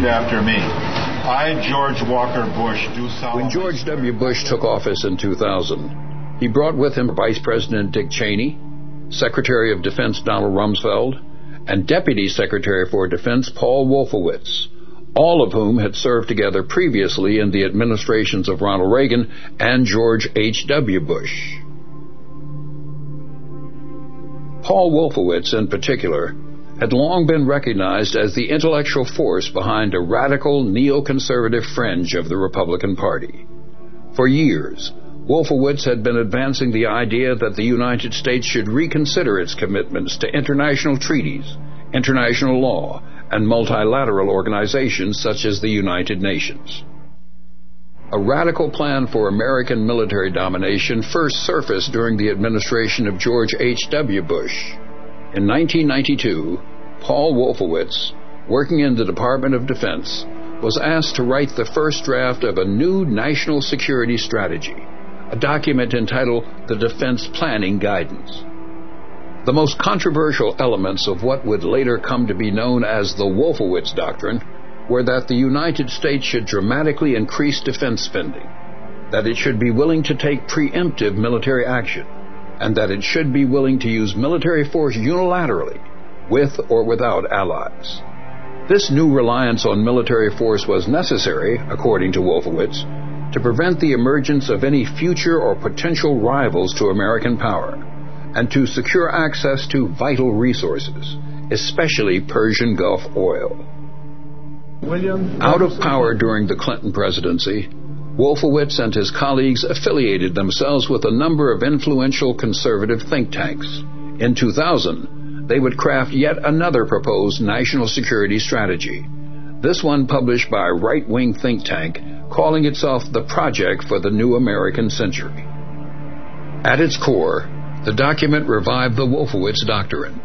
repeat after me. I, George Walker Bush, do solemnly... When George W. Bush took office in 2000, he brought with him Vice President Dick Cheney, Secretary of Defense Donald Rumsfeld, and Deputy Secretary for Defense Paul Wolfowitz, all of whom had served together previously in the administrations of Ronald Reagan and George H.W. Bush. Paul Wolfowitz, in particular, had long been recognized as the intellectual force behind a radical neoconservative fringe of the Republican Party. For years, Wolfowitz had been advancing the idea that the United States should reconsider its commitments to international treaties, international law, and multilateral organizations such as the United Nations. A radical plan for American military domination first surfaced during the administration of George H.W. Bush. In 1992, Paul Wolfowitz, working in the Department of Defense, was asked to write the first draft of a new national security strategy, a document entitled the Defense Planning Guidance. The most controversial elements of what would later come to be known as the Wolfowitz Doctrine were that the United States should dramatically increase defense spending, that it should be willing to take preemptive military action, and that it should be willing to use military force unilaterally, with or without allies. This new reliance on military force was necessary, according to Wolfowitz, to prevent the emergence of any future or potential rivals to American power, and to secure access to vital resources, especially Persian Gulf oil. Out of power during the Clinton presidency, Wolfowitz and his colleagues affiliated themselves with a number of influential conservative think tanks. In 2000, they would craft yet another proposed national security strategy, this one published by a right-wing think tank calling itself the Project for the New American Century. At its core, the document revived the Wolfowitz Doctrine.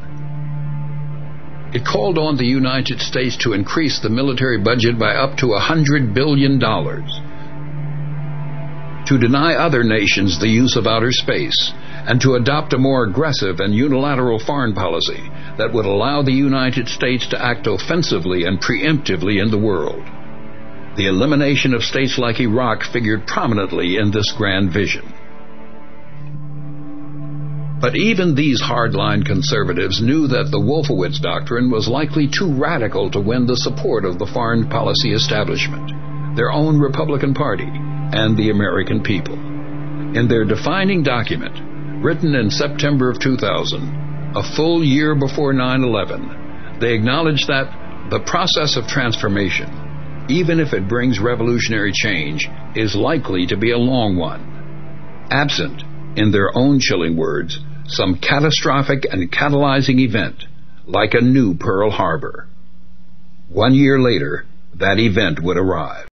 It called on the United States to increase the military budget by up to $100 billion, to deny other nations the use of outer space, and to adopt a more aggressive and unilateral foreign policy that would allow the United States to act offensively and preemptively in the world. The elimination of states like Iraq figured prominently in this grand vision. But even these hardline conservatives knew that the Wolfowitz Doctrine was likely too radical to win the support of the foreign policy establishment, their own Republican Party, and the American people. In their defining document, written in September of 2000, a full year before 9/11, they acknowledged that the process of transformation, even if it brings revolutionary change, is likely to be a long one. Absent, in their own chilling words, some catastrophic and catalyzing event, like a new Pearl Harbor. 1 year later, that event would arrive.